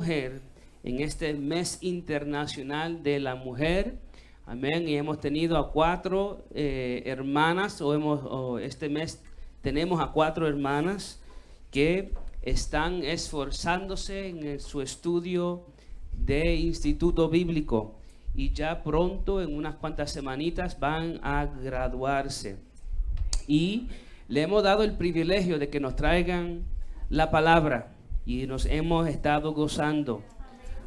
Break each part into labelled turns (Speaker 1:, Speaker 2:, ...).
Speaker 1: mujer en este mes internacional de la mujer. Amén. Y hemos tenido a 4 hermanas, este mes tenemos a 4 hermanas que están esforzándose en su estudio de instituto bíblico y ya pronto, en unas cuantas semanitas, van a graduarse. Y le hemos dado el privilegio de que nos traigan la palabra y nos hemos estado gozando.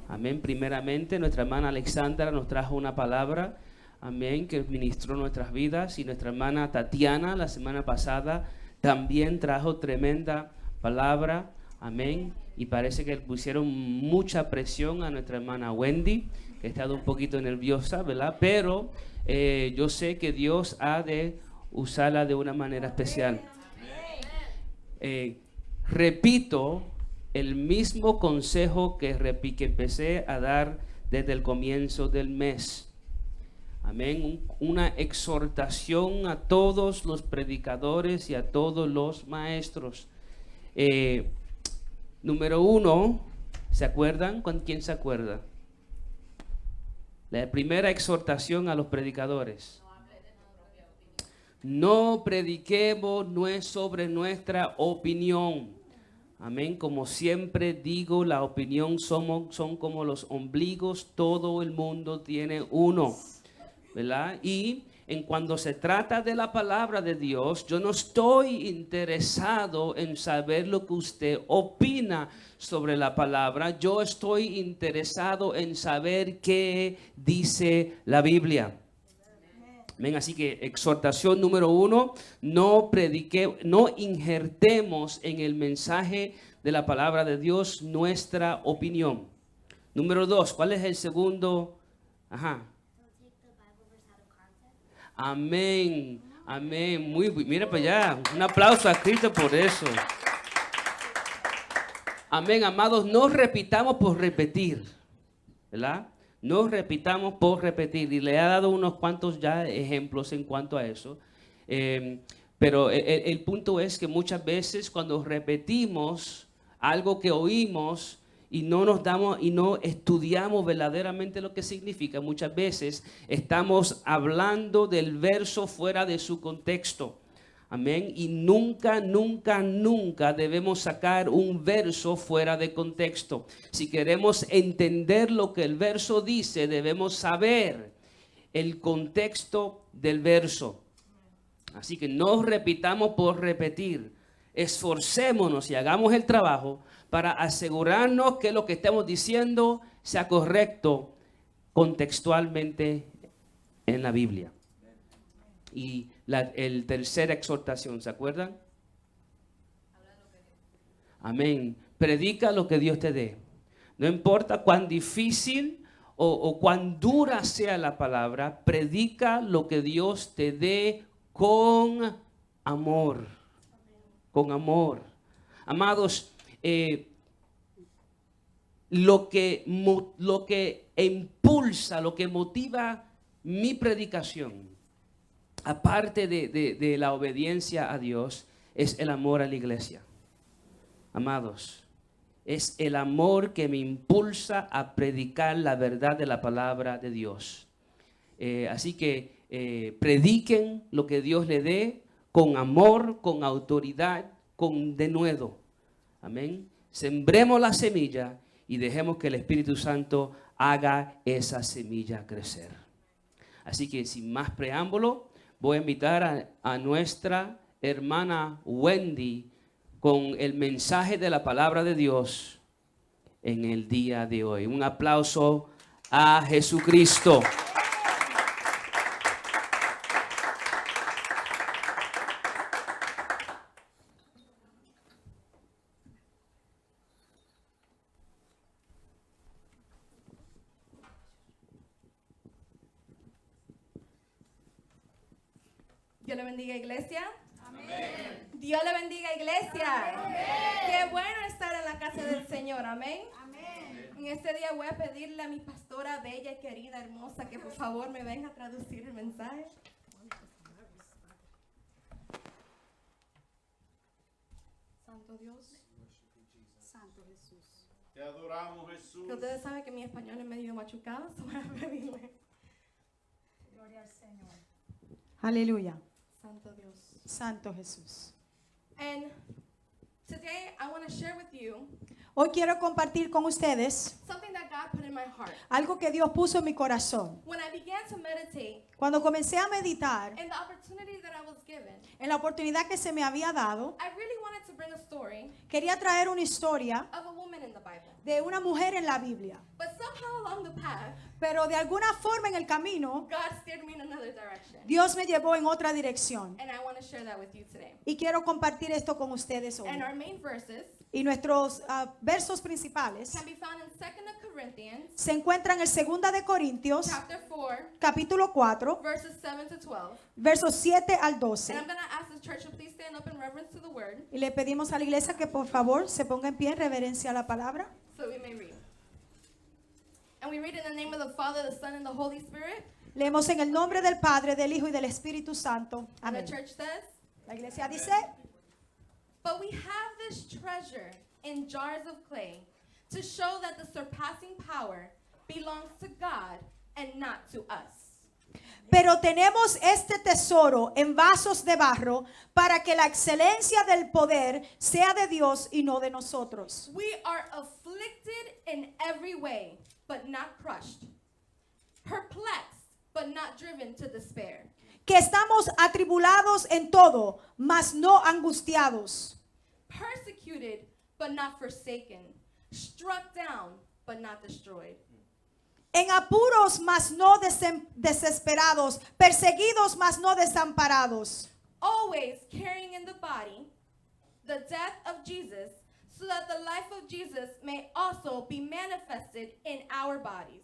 Speaker 1: Amén. Primeramente, nuestra hermana Alexandra nos trajo una palabra, amén, que ministró nuestras vidas. Y nuestra hermana Tatiana, la semana pasada, también trajo tremenda palabra, amén. Y parece que pusieron mucha presión a nuestra hermana Wendy, que ha estado un poquito nerviosa, ¿verdad? Pero yo sé que Dios ha de usarla de una manera especial. Repito el mismo consejo que empecé a dar desde el comienzo del mes. Amén. Una exhortación a todos los predicadores y a todos los maestros. Número 1, ¿se acuerdan? ¿Quién se acuerda? La primera exhortación a los predicadores. No prediquemos sobre nuestra opinión. Amén. Como siempre digo, la opinión son como los ombligos. Todo el mundo tiene uno, ¿verdad? Y cuando se trata de la palabra de Dios, yo no estoy interesado en saber lo que usted opina sobre la palabra. Yo estoy interesado en saber qué dice la Biblia. Amén. Así que exhortación número 1, no injertemos en el mensaje de la palabra de Dios nuestra opinión. Número 2, ¿cuál es el segundo? Amén, amén. Mira para allá, un aplauso a Cristo por eso. Amén, amados, no repitamos por repetir, ¿verdad? No repitamos por repetir. Y le he dado unos cuantos ya ejemplos en cuanto a eso. Pero el punto es que muchas veces cuando repetimos algo que oímos y no nos damos y no estudiamos verdaderamente lo que significa, muchas veces estamos hablando del verso fuera de su contexto. Amén. Y nunca, nunca, nunca debemos sacar un verso fuera de contexto. Si queremos entender lo que el verso dice, debemos saber el contexto del verso. Así que no repitamos por repetir. Esforcémonos y hagamos el trabajo para asegurarnos que lo que estemos diciendo sea correcto contextualmente en la Biblia. Y el tercera exhortación, ¿se acuerdan? Amén. Predica lo que Dios te dé. No importa cuán difícil o cuán dura sea la palabra, predica lo que Dios te dé con amor. Con amor. Amados, lo que impulsa, lo que motiva mi predicación, aparte de la obediencia a Dios, es el amor a la iglesia. Amados, es el amor que me impulsa a predicar la verdad de la palabra de Dios. Así que prediquen lo que Dios le dé con amor, con autoridad, con denuedo. Amén. Sembremos la semilla y dejemos que el Espíritu Santo haga esa semilla crecer. Así que sin más preámbulo, voy a invitar a nuestra hermana Wendy con el mensaje de la palabra de Dios en el día de hoy. Un aplauso a Jesucristo.
Speaker 2: Dios le bendiga, iglesia. Amén. Dios le bendiga, iglesia. Amén. Qué bueno estar en la casa del Señor. Amén. Amén. En este día voy a pedirle a mi pastora bella y querida, hermosa, que por favor me venga a traducir el mensaje. Santo Dios.
Speaker 3: Santo Jesús. Te adoramos, Jesús.
Speaker 2: Que ustedes saben que mi español es medio machucado, so voy a pedirle.
Speaker 4: Gloria al Señor. Aleluya.
Speaker 2: Santo Dios.
Speaker 4: Santo Jesús.
Speaker 2: And today I want to share with you
Speaker 4: Hoy quiero compartir con ustedes
Speaker 2: something that God put in my heart.
Speaker 4: algo que Dios puso en mi corazón.
Speaker 2: When I began to meditate
Speaker 4: Cuando comencé a meditar
Speaker 2: and the opportunity that I was given,
Speaker 4: en la oportunidad que se me había dado,
Speaker 2: I really wanted to bring a story
Speaker 4: quería traer una historia
Speaker 2: of a woman in the Bible.
Speaker 4: de una mujer en la Biblia.
Speaker 2: But somehow along the path,
Speaker 4: Pero de alguna forma en el camino,
Speaker 2: God steered me in another direction.
Speaker 4: Dios me llevó en otra dirección.
Speaker 2: And I want to share that with you today.
Speaker 4: Y quiero compartir esto con ustedes hoy.
Speaker 2: And our main verses
Speaker 4: Y nuestros versos principales
Speaker 2: can be found in 2 Corinthians
Speaker 4: se encuentran en 2 de Corintios,
Speaker 2: chapter 4,
Speaker 4: capítulo 4,
Speaker 2: verses 7 to 12.
Speaker 4: versos 7 al 12.
Speaker 2: And I'm going to ask the church to please stand up in reverence to the word
Speaker 4: Y le pedimos a la iglesia que por favor se ponga en pie en reverencia a la palabra.
Speaker 2: so we may read. And we read in the name of the Father, the Son, and the Holy Spirit.
Speaker 4: Leemos en el nombre del Padre, del Hijo y del Espíritu Santo.
Speaker 2: And the
Speaker 4: Amén.
Speaker 2: church says,
Speaker 4: La iglesia dice,
Speaker 2: "But we have this treasure in jars of clay to show that the surpassing power belongs to God and not to us."
Speaker 4: pero tenemos este tesoro en vasos de barro para que la excelencia del poder sea de Dios y no de nosotros.
Speaker 2: We are afflicted in every way, but not crushed. Perplexed, but not driven to despair.
Speaker 4: Que estamos atribulados en todo, mas no angustiados.
Speaker 2: Persecuted, but not forsaken. Struck down, but not destroyed.
Speaker 4: En apuros, mas no desesperados. Perseguidos, mas no desamparados.
Speaker 2: Always carrying in the body the death of Jesus, so that the life of Jesus may also be manifested in our bodies.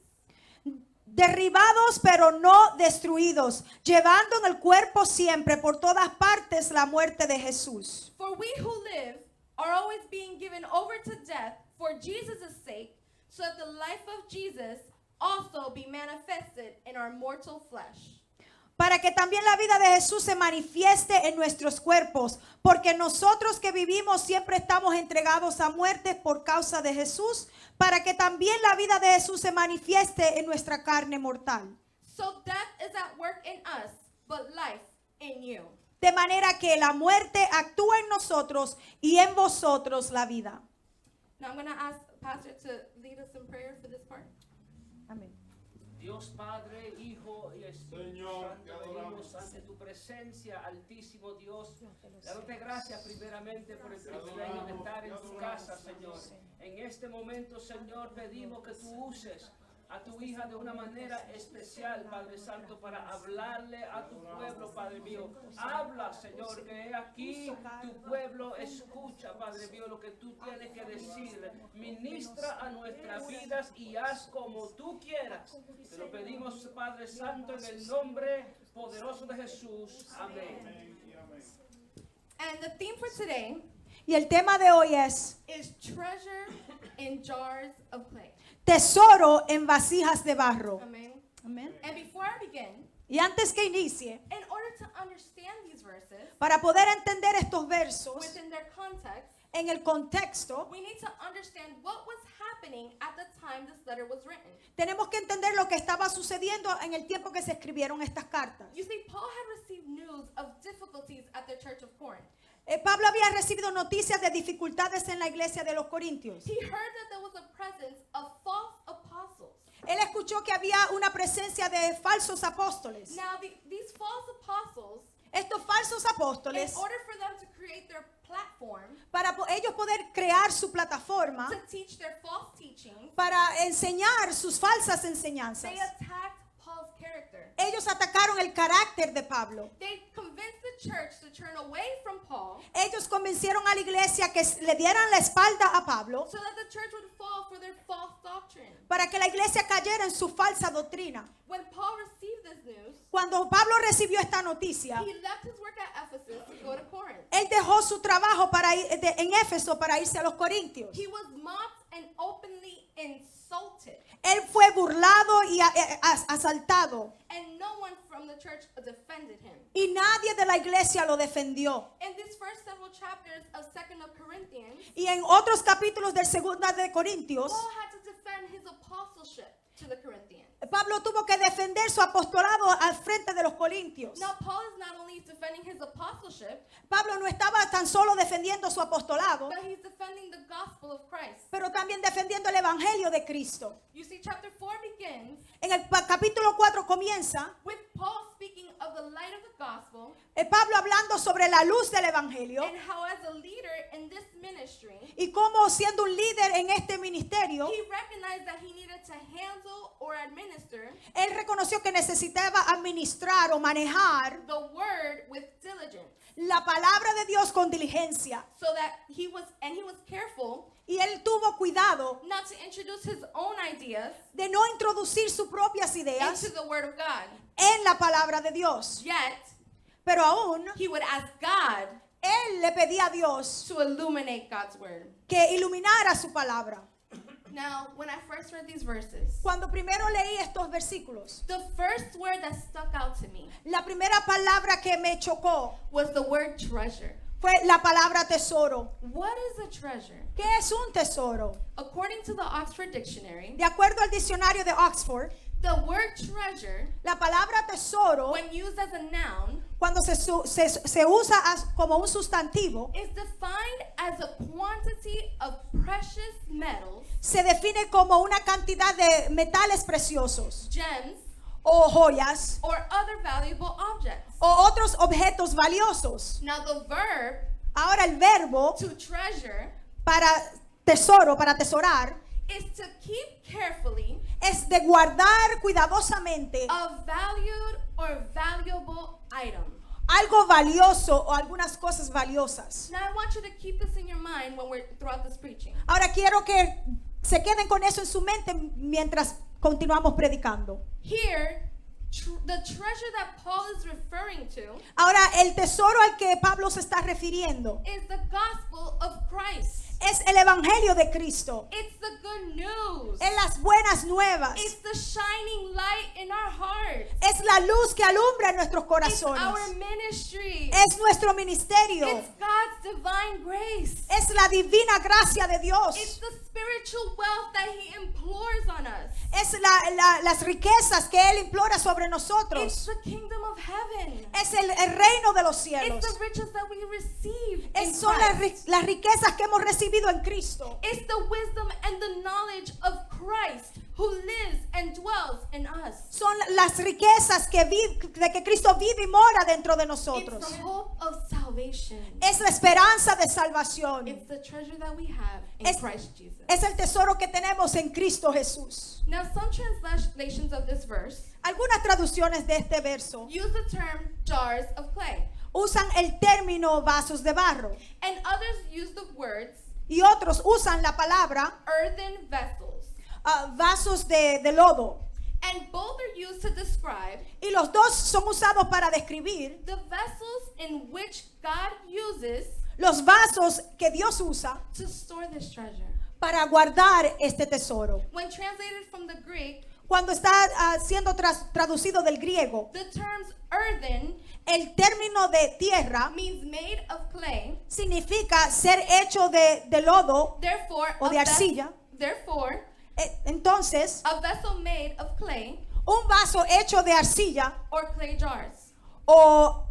Speaker 4: Derribados pero no destruidos, llevando en el cuerpo siempre por todas partes la muerte de Jesús.
Speaker 2: For we who live are always being given over to death for Jesus' sake, so that the life of Jesus also be manifested in our mortal flesh.
Speaker 4: Para que también la vida de Jesús se manifieste en nuestros cuerpos, porque nosotros que vivimos siempre estamos entregados a muerte por causa de Jesús, para que también la vida de Jesús se manifieste en nuestra carne mortal.
Speaker 2: So death is at work in us, but life in you.
Speaker 4: De manera que la muerte actúa en nosotros y en vosotros la vida.
Speaker 2: Now I'm going to ask Pastor to lead us in prayer for this part.
Speaker 4: Amén.
Speaker 1: Dios Padre, Hijo y Espíritu
Speaker 3: Señor, te
Speaker 1: Santo,
Speaker 3: adoramos.
Speaker 1: venimos ante tu presencia, altísimo Dios, dándote gracias primeramente por el privilegio de estar en tu casa, Señor. En este momento, Señor, pedimos que tú uses a tu hija de una manera especial, Padre Santo, para hablarle a tu pueblo, Padre mío. Habla, Señor, que aquí tu pueblo escucha, Padre mío, lo que tú tienes que decir. Ministra a nuestras vidas y haz como tú quieras. Te lo pedimos, Padre Santo, en el nombre poderoso de Jesús. Amén.
Speaker 2: And the theme for today
Speaker 4: Y el tema de hoy es
Speaker 2: is treasure in jars of clay.
Speaker 4: tesoro en vasijas de barro.
Speaker 2: Amen.
Speaker 4: Amén.
Speaker 2: And before I begin,
Speaker 4: Y antes que inicie,
Speaker 2: in order to understand these verses
Speaker 4: para poder entender estos versos
Speaker 2: within their context,
Speaker 4: en el contexto,
Speaker 2: we need to understand what was happening at the time this letter was written.
Speaker 4: tenemos que entender lo que estaba sucediendo en el tiempo que se escribieron estas cartas.
Speaker 2: You see, Paul had received news of difficulties at the church of Corinth.
Speaker 4: Pablo había recibido noticias de dificultades en la iglesia de los Corintios.
Speaker 2: He heard that there was a presence of false apostles.
Speaker 4: Él escuchó que había una presencia de falsos apóstoles.
Speaker 2: Now, these false apostles,
Speaker 4: Estos falsos
Speaker 2: in
Speaker 4: apóstoles,
Speaker 2: order for them to create their platform,
Speaker 4: para ellos poder crear su plataforma,
Speaker 2: to teach their false teachings,
Speaker 4: para enseñar sus falsas enseñanzas,
Speaker 2: they attacked Paul's character.
Speaker 4: ellos atacaron el carácter de Pablo.
Speaker 2: They convinced the church to turn away from Paul
Speaker 4: Ellos convencieron a la iglesia que le dieran la espalda a Pablo
Speaker 2: so that the church would fall for their false doctrine.
Speaker 4: para que la iglesia cayera en su falsa doctrina.
Speaker 2: When Paul received this news,
Speaker 4: Cuando Pablo recibió esta noticia,
Speaker 2: he left his work at Ephesus to go to Corinth.
Speaker 4: él dejó su trabajo para ir, en Éfeso para irse a los Corintios.
Speaker 2: He was mocked and openly insulted.
Speaker 4: Él fue burlado y asaltado.
Speaker 2: And no one from the church defended him.
Speaker 4: Y nadie de la iglesia lo defendió.
Speaker 2: In these first several chapters of 2nd of Corinthians,
Speaker 4: Y en otros capítulos del 2 de Corintios,
Speaker 2: Paul had to defend his apostleship to the Corinthians.
Speaker 4: Pablo tuvo que defender su apostolado al frente de los corintios.
Speaker 2: Now, Paul is not only defending his apostleship,
Speaker 4: Pablo no estaba tan solo defendiendo su apostolado,
Speaker 2: but he's defending the gospel of Christ.
Speaker 4: pero también defendiendo el evangelio de Cristo.
Speaker 2: You see, chapter 4 begins
Speaker 4: En el capítulo 4 comienza
Speaker 2: with Paul speaking of the light of the gospel
Speaker 4: Pablo hablando sobre la luz del evangelio
Speaker 2: and how, as a leader in this ministry,
Speaker 4: y cómo siendo un líder en este ministerio,
Speaker 2: he recognized that he needed to handle or administer
Speaker 4: él reconoció que necesitaba administrar o manejar
Speaker 2: the word with diligence,
Speaker 4: la palabra de Dios con diligencia.
Speaker 2: so that he was careful
Speaker 4: Y él tuvo cuidado
Speaker 2: not to introduce his own ideas
Speaker 4: de no introducir sus propias ideas
Speaker 2: into the word of God.
Speaker 4: en la palabra de Dios.
Speaker 2: Yet,
Speaker 4: Pero aún,
Speaker 2: he would ask God
Speaker 4: él le pedía a Dios
Speaker 2: to illuminate God's word.
Speaker 4: que iluminara su palabra.
Speaker 2: Now, when I first read these verses,
Speaker 4: Cuando primero leí estos versículos,
Speaker 2: the first word that stuck out to me
Speaker 4: la primera palabra que me chocó
Speaker 2: was the word treasure.
Speaker 4: fue la palabra tesoro.
Speaker 2: What is a treasure?
Speaker 4: ¿Qué es un tesoro?
Speaker 2: According to the Oxford Dictionary,
Speaker 4: De acuerdo al diccionario de Oxford,
Speaker 2: the word treasure,
Speaker 4: la palabra tesoro,
Speaker 2: when used as a noun,
Speaker 4: cuando se usa como un sustantivo,
Speaker 2: is defined as a quantity of precious metals,
Speaker 4: se define como una cantidad de metales preciosos
Speaker 2: gems,
Speaker 4: o joyas
Speaker 2: or other valuable objects.
Speaker 4: o otros objetos valiosos.
Speaker 2: Now, the verb
Speaker 4: Ahora el verbo
Speaker 2: to treasure
Speaker 4: para tesoro, para tesorar,
Speaker 2: is to keep carefully
Speaker 4: es de guardar cuidadosamente
Speaker 2: a valued or valuable item.
Speaker 4: algo valioso o algunas cosas valiosas.
Speaker 2: Now, I want you to keep this in your mind when we're throughout this preaching.
Speaker 4: Ahora quiero que se queden con eso en su mente mientras continuamos predicando.
Speaker 2: Here, the treasure that Paul is referring to
Speaker 4: Ahora el tesoro al que Pablo se está refiriendo
Speaker 2: is the gospel of Christ.
Speaker 4: es el evangelio de Cristo.
Speaker 2: It's the good news.
Speaker 4: Es las buenas nuevas.
Speaker 2: It's the shining light in our hearts.
Speaker 4: Es la luz que alumbra nuestros
Speaker 2: It's
Speaker 4: corazones.
Speaker 2: our ministry.
Speaker 4: Es nuestro ministerio.
Speaker 2: It's God's divine grace.
Speaker 4: Es la divina gracia de Dios.
Speaker 2: It's the spiritual wealth that He implores on us.
Speaker 4: Es las riquezas que Él implora sobre
Speaker 2: It's
Speaker 4: nosotros.
Speaker 2: the kingdom of heaven.
Speaker 4: Es el reino de los cielos.
Speaker 2: It's the riches that we receive in
Speaker 4: Son
Speaker 2: Christ.
Speaker 4: las riquezas que hemos recibido en Cristo.
Speaker 2: It's the wisdom and the knowledge of Christ who lives and dwells in us.
Speaker 4: Son las riquezas de que Cristo vive y mora dentro de
Speaker 2: It's
Speaker 4: nosotros.
Speaker 2: the hope of salvation.
Speaker 4: Es la esperanza de salvación.
Speaker 2: It's the treasure that we have in
Speaker 4: Es-
Speaker 2: Christ Jesus.
Speaker 4: Es el tesoro que tenemos en Cristo Jesús.
Speaker 2: Now, some translations of this verse
Speaker 4: Algunas traducciones de este verso
Speaker 2: use the term jars of clay,
Speaker 4: usan el término vasos de barro
Speaker 2: and others use the words
Speaker 4: y otros usan la palabra
Speaker 2: earthen vessels.
Speaker 4: vasos de lodo.
Speaker 2: And both are used to describe
Speaker 4: Y los dos son usados para describir
Speaker 2: the vessels in which God uses
Speaker 4: los vasos que Dios usa
Speaker 2: to store this treasure.
Speaker 4: para guardar este tesoro.
Speaker 2: When translated from the Greek,
Speaker 4: Cuando está siendo traducido del griego,
Speaker 2: the terms earthen
Speaker 4: el término de tierra
Speaker 2: means made of clay.
Speaker 4: significa ser hecho de lodo
Speaker 2: Therefore,
Speaker 4: o de arcilla.
Speaker 2: therefore,
Speaker 4: Entonces,
Speaker 2: a vessel made of clay
Speaker 4: un vaso hecho de arcilla
Speaker 2: or clay jars.
Speaker 4: o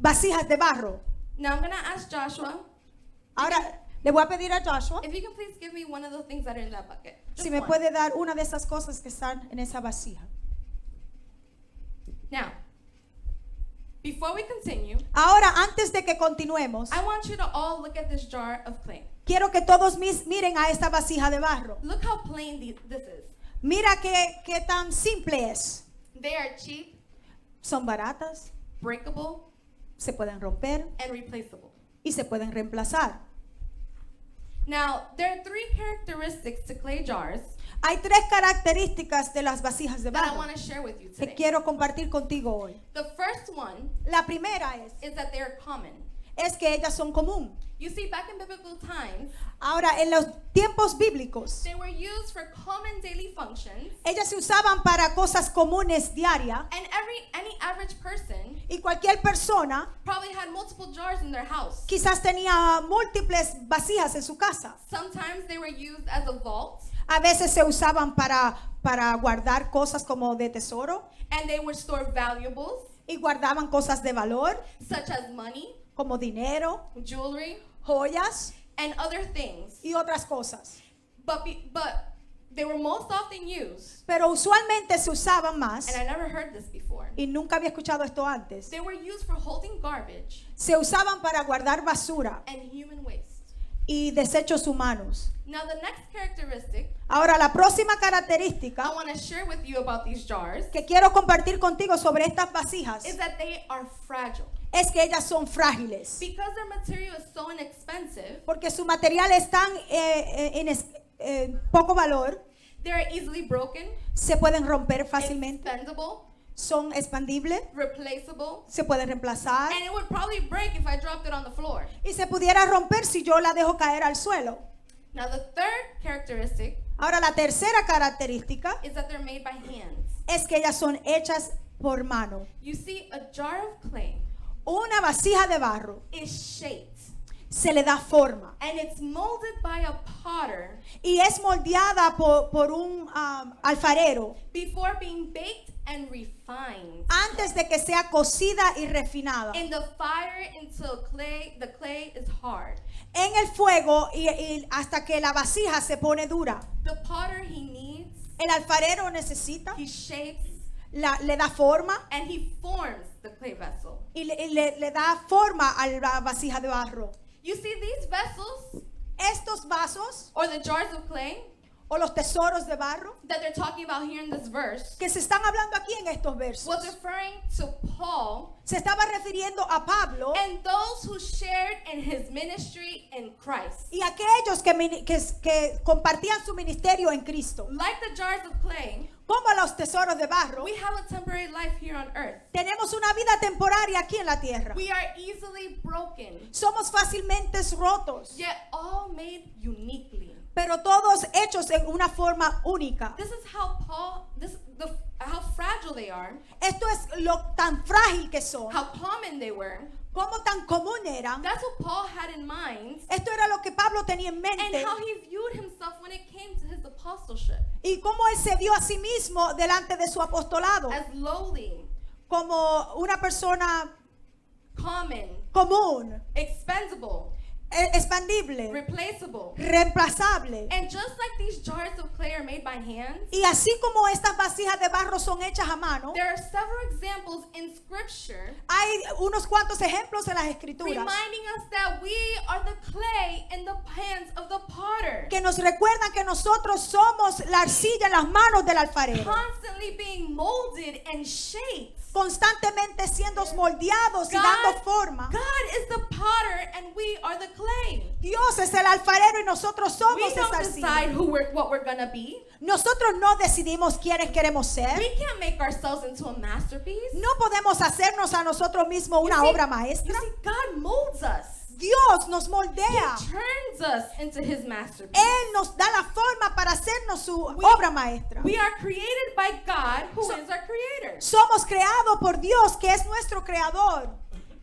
Speaker 4: vasijas de barro.
Speaker 2: Now I'm going to ask Joshua
Speaker 4: Ahora, le voy a pedir a Joshua
Speaker 2: if you can please give me one of the things that are in that bucket. Just
Speaker 4: si me
Speaker 2: one.
Speaker 4: puede dar una de esas cosas que están en esa vasija.
Speaker 2: Now, before we continue,
Speaker 4: Ahora, antes de que continuemos,
Speaker 2: I want you to all look at this jar of clay.
Speaker 4: quiero que todos miren a esta vasija de barro.
Speaker 2: Look how plain this is.
Speaker 4: Mira qué tan simple es.
Speaker 2: They are cheap,
Speaker 4: Son baratas,
Speaker 2: breakable,
Speaker 4: se pueden romper
Speaker 2: and replaceable.
Speaker 4: y se pueden reemplazar.
Speaker 2: Now, there are three characteristics to clay jars
Speaker 4: Hay tres características de las vasijas de
Speaker 2: that I
Speaker 4: barro
Speaker 2: want to share with you
Speaker 4: que
Speaker 2: today.
Speaker 4: quiero compartir contigo hoy.
Speaker 2: The first one
Speaker 4: La primera
Speaker 2: is that they are common.
Speaker 4: es que ellas son común.
Speaker 2: You see, back in biblical times,
Speaker 4: Ahora, en los tiempos bíblicos,
Speaker 2: they were used for common daily functions,
Speaker 4: ellas se usaban para cosas comunes diarias
Speaker 2: and any average person
Speaker 4: y cualquier persona
Speaker 2: probably had multiple jars in their house.
Speaker 4: quizás tenía múltiples vasijas en su casa.
Speaker 2: Sometimes they were used as a vault,
Speaker 4: A veces se usaban para guardar cosas como de tesoro
Speaker 2: and they would store valuables
Speaker 4: y guardaban cosas de valor
Speaker 2: such as money,
Speaker 4: como dinero,
Speaker 2: jewelry,
Speaker 4: joyas
Speaker 2: and other things.
Speaker 4: y otras cosas.
Speaker 2: But they were most often used,
Speaker 4: Pero usualmente se usaban más,
Speaker 2: and I never heard this before.
Speaker 4: y nunca había escuchado esto antes,
Speaker 2: They were used for holding garbage
Speaker 4: se usaban para guardar basura
Speaker 2: and human waste.
Speaker 4: y desechos humanos.
Speaker 2: Now, the next characteristic
Speaker 4: Ahora, la próxima
Speaker 2: I
Speaker 4: característica
Speaker 2: want to share with you about these jars
Speaker 4: que quiero compartir contigo sobre estas vasijas
Speaker 2: is that they are fragile.
Speaker 4: es que ellas son frágiles,
Speaker 2: Because their material is so inexpensive,
Speaker 4: porque su material es tan poco valor,
Speaker 2: they're easily broken,
Speaker 4: se pueden romper fácilmente,
Speaker 2: expendable,
Speaker 4: son expandibles,
Speaker 2: replaceable,
Speaker 4: se pueden reemplazar
Speaker 2: and it would probably break if I dropped it on the floor.
Speaker 4: y se pudiera romper si yo la dejo caer al suelo.
Speaker 2: Now, the third characteristic
Speaker 4: Ahora, la tercera característica
Speaker 2: is that they're made by hands.
Speaker 4: es que ellas son hechas por mano.
Speaker 2: You see, a jar of clay
Speaker 4: Una vasija de barro
Speaker 2: is shaped,
Speaker 4: se le da forma
Speaker 2: and it's molded by a potter
Speaker 4: y es moldeada por un alfarero
Speaker 2: before being baked and refined
Speaker 4: antes de que sea cocida y refinada
Speaker 2: in the fire until the clay is hard.
Speaker 4: en el fuego y hasta que la vasija se pone dura.
Speaker 2: The potter, he needs,
Speaker 4: El alfarero necesita,
Speaker 2: he shapes,
Speaker 4: le da forma
Speaker 2: and he forms the clay vessel.
Speaker 4: y le da forma a la vasija de barro.
Speaker 2: You see, these vessels,
Speaker 4: Estos vasos
Speaker 2: or the jars of clay
Speaker 4: o los tesoros de barro
Speaker 2: that they're talking about here in this verse,
Speaker 4: que se están hablando aquí en estos versos
Speaker 2: was referring to Paul
Speaker 4: se estaba refiriendo a Pablo
Speaker 2: and those who shared in his ministry in Christ.
Speaker 4: y aquellos que compartían su ministerio en Cristo.
Speaker 2: Like the jars of clay,
Speaker 4: Como los tesoros de barro,
Speaker 2: we have a temporary life here on earth.
Speaker 4: tenemos una vida temporaria aquí en la tierra.
Speaker 2: We are easily broken,
Speaker 4: Somos fácilmente rotos,
Speaker 2: yet all made uniquely.
Speaker 4: pero todos hechos en una forma única.
Speaker 2: This is how how fragile they are,
Speaker 4: Esto es lo tan frágil que son,
Speaker 2: how common they were.
Speaker 4: cómo tan común eran.
Speaker 2: That's what Paul had in mind,
Speaker 4: Esto era lo que Pablo tenía en
Speaker 2: and
Speaker 4: mente
Speaker 2: how he viewed himself when it came to his apostleship,
Speaker 4: y cómo él se vio a sí mismo delante de su apostolado
Speaker 2: as lowly,
Speaker 4: como una persona
Speaker 2: common,
Speaker 4: común,
Speaker 2: expendable,
Speaker 4: expandible,
Speaker 2: replaceable.
Speaker 4: reemplazable.
Speaker 2: And just like these jars of clay are made by hands,
Speaker 4: Y así como estas vasijas de barro son hechas a mano,
Speaker 2: there are several examples in Scripture
Speaker 4: hay unos cuantos ejemplos en las escrituras
Speaker 2: reminding us that we are the clay in the hands of the potter,
Speaker 4: que nos recuerdan que nosotros somos la arcilla en las manos del alfarero,
Speaker 2: constantly being molded and shaped.
Speaker 4: constantemente siendo moldeados y dando forma.
Speaker 2: God is the potter and we are the clay.
Speaker 4: Dios es el alfarero y nosotros
Speaker 2: We
Speaker 4: somos esa
Speaker 2: don't decide
Speaker 4: arcilla.
Speaker 2: what we're gonna be.
Speaker 4: Nosotros no decidimos quiénes queremos ser.
Speaker 2: We can't make ourselves into a masterpiece.
Speaker 4: No podemos hacernos a nosotros mismos una obra maestra.
Speaker 2: You see, God molds us.
Speaker 4: Dios nos
Speaker 2: He
Speaker 4: moldea.
Speaker 2: turns us into His masterpiece.
Speaker 4: Él nos da la forma para hacernos su obra maestra.
Speaker 2: We are created by God, who
Speaker 4: So-
Speaker 2: is our creator.
Speaker 4: Somos creados por Dios, que es nuestro creador.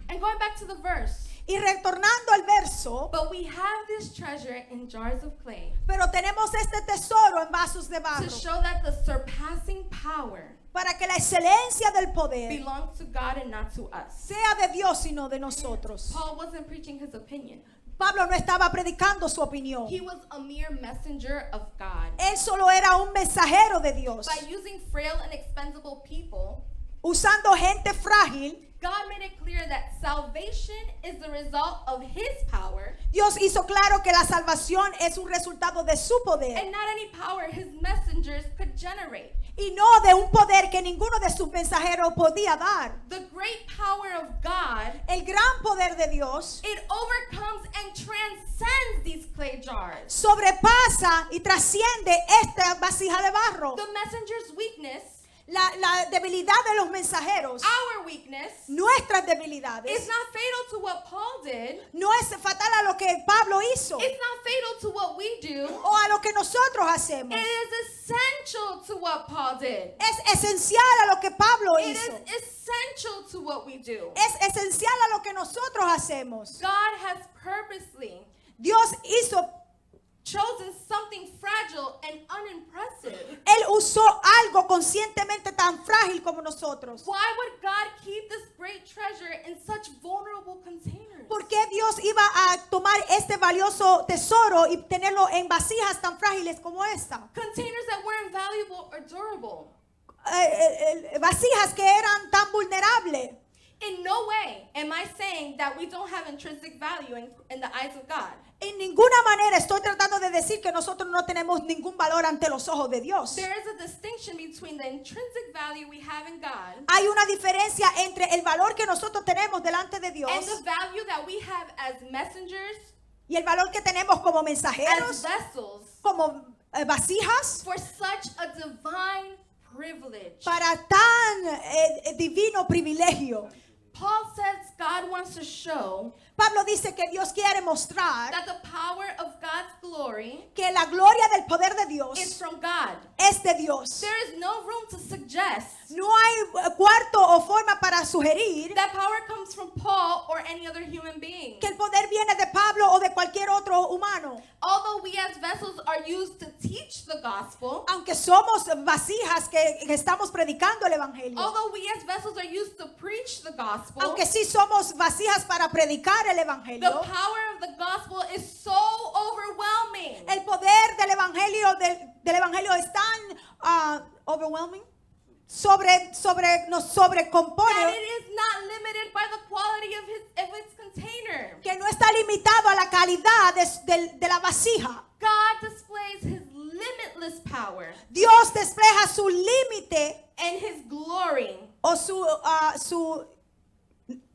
Speaker 2: And going back to the verse,
Speaker 4: Y retornando al verso,
Speaker 2: but we have this treasure in jars of clay
Speaker 4: pero tenemos este tesoro en vasos de
Speaker 2: to
Speaker 4: barro
Speaker 2: show that the surpassing power
Speaker 4: para que la excelencia del poder
Speaker 2: belongs to God and not to us.
Speaker 4: sea de Dios y no de nosotros.
Speaker 2: Paul wasn't preaching his opinion.
Speaker 4: Pablo no estaba predicando su opinión.
Speaker 2: He was a mere messenger of God.
Speaker 4: Él solo era un mensajero de Dios.
Speaker 2: By using frail and expendable people,
Speaker 4: Usando gente frágil,
Speaker 2: God made it clear that salvation is the result of His power
Speaker 4: Dios hizo claro que la salvación es un resultado de su poder
Speaker 2: and not any power His messengers could generate.
Speaker 4: y no de un poder que ninguno de sus mensajeros podía dar.
Speaker 2: The great power of God,
Speaker 4: El gran poder de Dios
Speaker 2: it overcomes and transcends these clay jars.
Speaker 4: sobrepasa y trasciende esta vasija de barro.
Speaker 2: The messenger's weakness
Speaker 4: La debilidad de los mensajeros,
Speaker 2: our weakness,
Speaker 4: nuestras
Speaker 2: is
Speaker 4: debilidades,
Speaker 2: not fatal to what Paul did.
Speaker 4: no es fatal a lo que Pablo hizo
Speaker 2: It's not fatal to what we do.
Speaker 4: o a lo que nosotros hacemos.
Speaker 2: It is essential to what Paul did.
Speaker 4: Es esencial a lo que Pablo
Speaker 2: It is
Speaker 4: hizo.
Speaker 2: essential to what we do.
Speaker 4: Es esencial a lo que nosotros hacemos.
Speaker 2: God has purposely
Speaker 4: Dios hizo,
Speaker 2: chosen something fragile and unimpressive.
Speaker 4: Él usó algo conscientemente tan frágil como nosotros.
Speaker 2: Why would God keep this great treasure in such vulnerable containers?
Speaker 4: ¿Por qué Dios iba a tomar este valioso tesoro y tenerlo en vasijas tan frágiles como esta?
Speaker 2: Containers that weren't valuable or durable.
Speaker 4: Vasijas que eran tan vulnerables.
Speaker 2: In no way am I saying that we don't have intrinsic value in the eyes of God.
Speaker 4: En ninguna manera estoy tratando de decir que nosotros no tenemos ningún valor ante los ojos de Dios.
Speaker 2: There is a distinction between the intrinsic value we have in God
Speaker 4: Hay una diferencia entre el valor que nosotros tenemos delante de Dios
Speaker 2: and the value that we have as messengers,
Speaker 4: y el valor que tenemos como
Speaker 2: as
Speaker 4: mensajeros,
Speaker 2: vessels,
Speaker 4: como vasijas,
Speaker 2: for such a divine privilege.
Speaker 4: para tan divino privilegio.
Speaker 2: Paul says God wants to show
Speaker 4: Pablo dice que Dios quiere mostrar
Speaker 2: that the power of God's glory
Speaker 4: que la gloria del poder de
Speaker 2: is
Speaker 4: Dios
Speaker 2: from God.
Speaker 4: es de Dios.
Speaker 2: There is no room to suggest
Speaker 4: No hay cuarto o forma para sugerir
Speaker 2: that power comes from Paul or any other human being.
Speaker 4: que el poder viene de Pablo o de cualquier otro humano.
Speaker 2: Although we as vessels are used to teach the gospel,
Speaker 4: Aunque somos vasijas que estamos predicando el evangelio.
Speaker 2: although we as vessels are used to preach the gospel,
Speaker 4: Aunque sí somos vasijas para predicar el
Speaker 2: the
Speaker 4: evangelio.
Speaker 2: power of the gospel is so overwhelming
Speaker 4: El poder del evangelio es tan overwhelming. Nos
Speaker 2: that
Speaker 4: sobrecompone,
Speaker 2: it is not limited by the quality of its container.
Speaker 4: que no está limitado a la calidad de la vasija.
Speaker 2: God displays his limitless power
Speaker 4: Dios despeja su límite
Speaker 2: and his glory
Speaker 4: o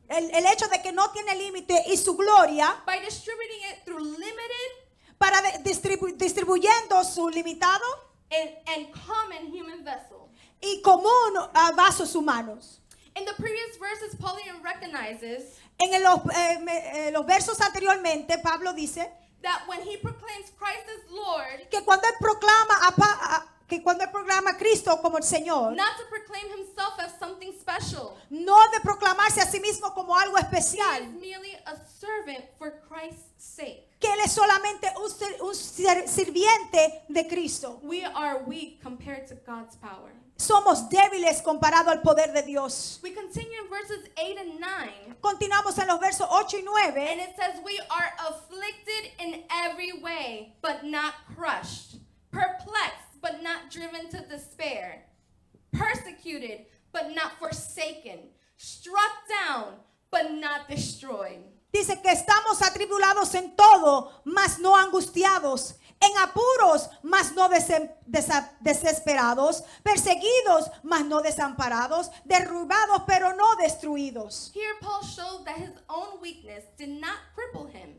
Speaker 4: el hecho de que no tiene límite y su gloria
Speaker 2: by distributing it through limited
Speaker 4: para distribuyendo su limitado
Speaker 2: and common human vessel.
Speaker 4: y común vasos humanos.
Speaker 2: In the previous verses, Paul even recognizes
Speaker 4: En los versos anteriormente, Pablo dice
Speaker 2: that when he proclaims Christ as Lord,
Speaker 4: que cuando él proclama a Cristo como el Señor,
Speaker 2: not to proclaim himself as something special,
Speaker 4: no de proclamarse a sí mismo como algo
Speaker 2: he is
Speaker 4: especial,
Speaker 2: merely a servant for Christ's sake.
Speaker 4: que él es solamente un sirviente de Cristo.
Speaker 2: We are weak compared to God's power.
Speaker 4: Somos débiles comparado al poder de Dios.
Speaker 2: We continue in verses 8 and 9,
Speaker 4: Continuamos en los versos 8 y
Speaker 2: and
Speaker 4: 9.
Speaker 2: it says, we are afflicted in every way, but not crushed, perplexed, but not driven to despair, persecuted, but not forsaken, struck down, but not destroyed.
Speaker 4: Dice que estamos atribulados en todo, mas no angustiados, en apuros, mas no desesperados, perseguidos, mas no desamparados, derrubados, pero no destruidos.
Speaker 2: Here Paul showed that his own weakness did not cripple him.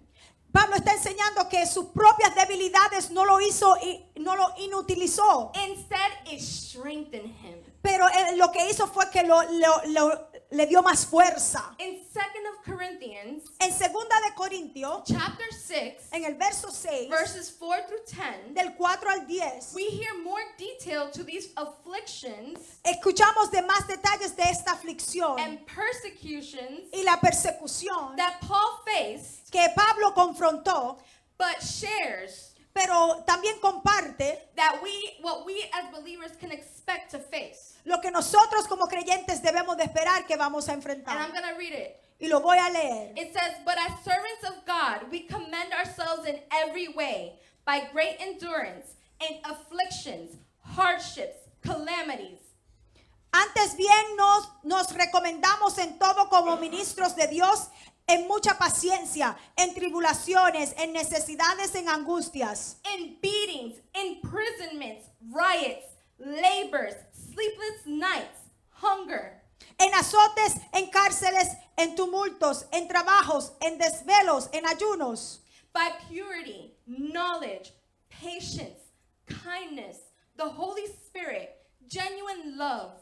Speaker 4: Pablo está enseñando que sus propias debilidades no lo hizo y no lo inutilizó,
Speaker 2: Instead, it strengthened him.
Speaker 4: pero lo que hizo fue que le dio más fuerza.
Speaker 2: In 2nd of Corinthians,
Speaker 4: En segunda de Corintios,
Speaker 2: chapter 6,
Speaker 4: en el verso 6,
Speaker 2: verses 4 through 10,
Speaker 4: del 4 al 10,
Speaker 2: we hear more detail to these afflictions
Speaker 4: escuchamos de más detalles de esta aflicción
Speaker 2: and persecutions
Speaker 4: y la persecución
Speaker 2: that Paul faced,
Speaker 4: que Pablo confrontó,
Speaker 2: but shares
Speaker 4: pero también comparte
Speaker 2: that what we as believers can expect to face.
Speaker 4: lo que nosotros como creyentes debemos de esperar que vamos a
Speaker 2: And I'm
Speaker 4: enfrentar.
Speaker 2: going to read it.
Speaker 4: Y lo voy a leer.
Speaker 2: It says, but as servants of God, we commend ourselves in every way by great endurance in afflictions, hardships, calamities.
Speaker 4: Antes bien nos recomendamos en todo como ministros de Dios, en mucha paciencia, en tribulaciones, en necesidades, en angustias,
Speaker 2: In beatings, imprisonments, riots, labors, sleepless nights, hunger.
Speaker 4: en azotes, en cárceles, en tumultos, en trabajos, en desvelos, en ayunos,
Speaker 2: By purity, knowledge, patience, kindness, the Holy Spirit, genuine love,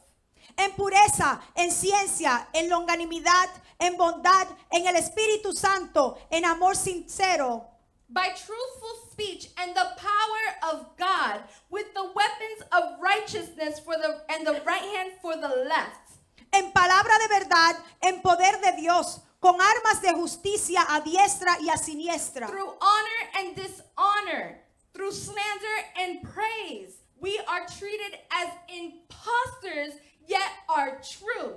Speaker 4: en pureza, en ciencia, en longanimidad, en bondad, en el Espíritu Santo, en amor sincero,
Speaker 2: by truthful speech and the power of God, with the weapons of righteousness and the right hand for the left,
Speaker 4: en palabra de verdad, en poder de Dios, con armas de justicia a diestra y a siniestra.
Speaker 2: through honor and dishonor, through slander and praise. We are treated as impostors, yet are true.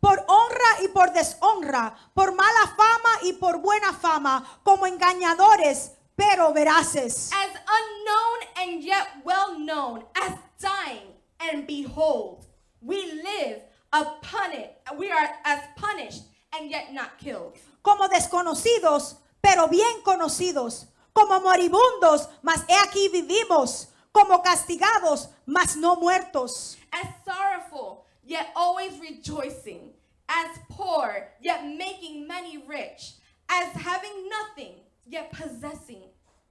Speaker 4: Por honra y por deshonra, por mala fama y por buena fama, como engañadores, pero veraces.
Speaker 2: As unknown and yet well known, as dying and behold, we live upon it. We are as punished and yet not killed.
Speaker 4: Como desconocidos, pero bien conocidos. Como moribundos, mas he aquí vivimos. Como castigados, mas no muertos.
Speaker 2: As sorrowful, yet always rejoicing. As poor, yet making many rich. As having nothing, yet possessing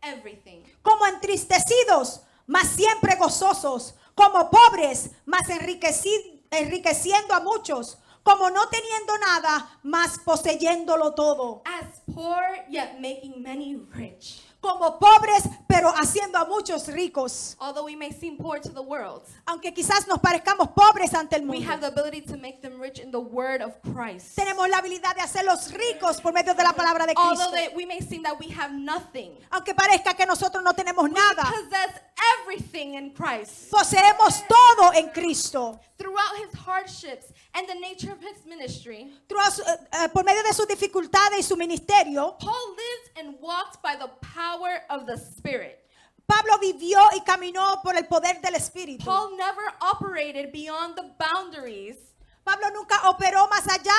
Speaker 2: everything.
Speaker 4: Como entristecidos, mas siempre gozosos. Como pobres, mas enriqueciendo a muchos. Como no teniendo nada, mas poseyéndolo todo.
Speaker 2: As poor, yet making many rich.
Speaker 4: Como pobres, pero haciendo a muchos ricos.
Speaker 2: Although we may seem poor to the world,
Speaker 4: Aunque quizás nos parezcamos pobres ante el
Speaker 2: we
Speaker 4: mundo,
Speaker 2: have the ability to make them rich in the word of Christ.
Speaker 4: tenemos la habilidad de hacerlos ricos por medio de la palabra de Cristo.
Speaker 2: Although we may seem that we have nothing,
Speaker 4: Aunque parezca que nosotros no tenemos
Speaker 2: we
Speaker 4: nada,
Speaker 2: possess everything in Christ.
Speaker 4: poseemos todo en Cristo.
Speaker 2: Throughout his hardships and the nature of his ministry,
Speaker 4: Por medio de sus dificultades y su ministerio,
Speaker 2: Paul lived and walked by the power of the Spirit.
Speaker 4: Pablo vivió y caminó por el poder del Espíritu.
Speaker 2: Paul never operated beyond the boundaries
Speaker 4: Pablo nunca operó más allá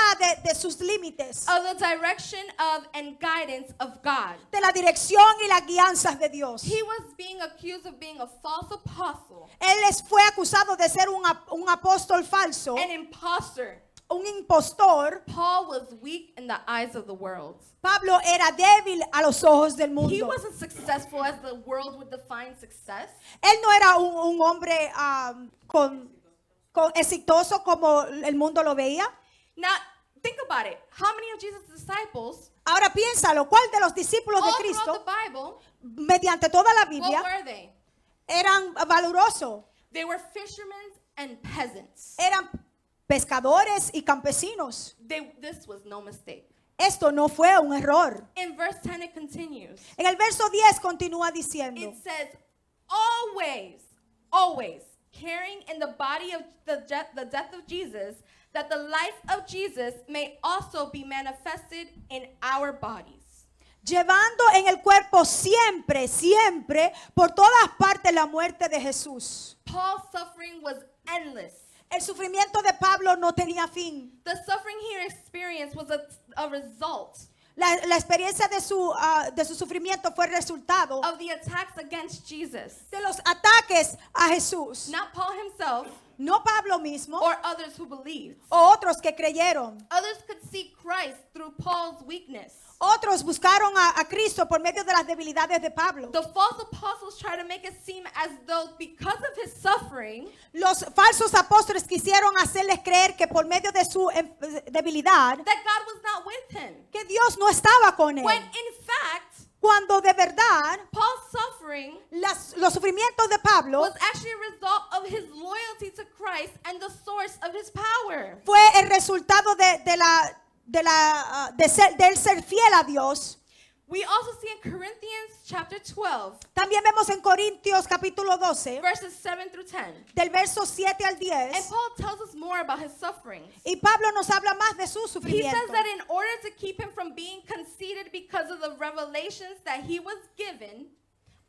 Speaker 4: de sus límites,
Speaker 2: of the direction of and guidance of God.
Speaker 4: de la dirección y las guianzas de Dios.
Speaker 2: He was being accused of being a false apostle,
Speaker 4: Fue acusado de ser un apóstol falso,
Speaker 2: an imposter.
Speaker 4: un impostor.
Speaker 2: Paul was weak in the eyes of the world.
Speaker 4: Pablo era débil a los ojos del
Speaker 2: He
Speaker 4: mundo.
Speaker 2: wasn't successful as the world would define success.
Speaker 4: Él no era un hombre exitoso como el mundo lo veía.
Speaker 2: Now, think about it. How many of Jesus' disciples,
Speaker 4: Ahora piénsalo, ¿cuál de los discípulos de
Speaker 2: all throughout
Speaker 4: Cristo,
Speaker 2: the Bible,
Speaker 4: mediante toda la
Speaker 2: what
Speaker 4: Biblia,
Speaker 2: were they?
Speaker 4: eran valorosos?
Speaker 2: They were fishermen and peasants.
Speaker 4: Eran pescadores y campesinos.
Speaker 2: This was no mistake.
Speaker 4: Esto no fue un error.
Speaker 2: In verse 10 it continues.
Speaker 4: En el verso 10 continúa diciendo,
Speaker 2: It says, always carrying in the body of the death of Jesus, that the life of Jesus may also be manifested in our bodies.
Speaker 4: llevando en el cuerpo siempre, siempre, por todas partes la muerte de Jesús.
Speaker 2: Paul's suffering was endless.
Speaker 4: El sufrimiento de Pablo no tenía fin.
Speaker 2: The suffering he experienced was a result
Speaker 4: La experiencia de su sufrimiento fue resultado
Speaker 2: of the attacks against Jesus.
Speaker 4: de los ataques a Jesús.
Speaker 2: Not Paul himself
Speaker 4: No Pablo mismo
Speaker 2: or others who believed.
Speaker 4: o otros que creyeron.
Speaker 2: Others could see Christ through Paul's weakness.
Speaker 4: Otros buscaron a Cristo por medio de las debilidades de Pablo.
Speaker 2: The false apostles try to make it seem as though because of his suffering,
Speaker 4: Los falsos apóstoles quisieron hacerles creer que por medio de su debilidad,
Speaker 2: that God was not with him.
Speaker 4: que Dios no estaba con él.
Speaker 2: When in fact,
Speaker 4: Cuando de verdad
Speaker 2: Paul's suffering
Speaker 4: los sufrimientos de Pablo
Speaker 2: was actually a result of his loyalty to Christ and the source of his power.
Speaker 4: fue el resultado de él ser fiel a Dios.
Speaker 2: We also see in Corinthians chapter 12,
Speaker 4: También vemos en Corintios capítulo 12,
Speaker 2: verses 7 through 10.
Speaker 4: del verso 7 al
Speaker 2: And
Speaker 4: 10,
Speaker 2: Paul tells us more about his sufferings.
Speaker 4: y Pablo nos habla más de su
Speaker 2: He
Speaker 4: sufrimiento.
Speaker 2: says that in order to keep him from being conceited because of the revelations that he was given,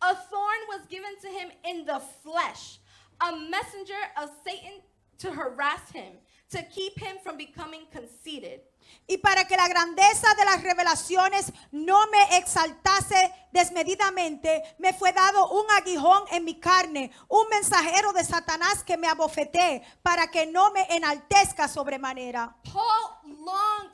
Speaker 2: a thorn was given to him in the flesh, a messenger of Satan to harass him, to keep him from becoming conceited.
Speaker 4: Y para que la grandeza de las revelaciones no me exaltase desmedidamente, me fue dado un aguijón en mi carne, un mensajero de Satanás que me abofetee, para que no me enaltezca sobremanera.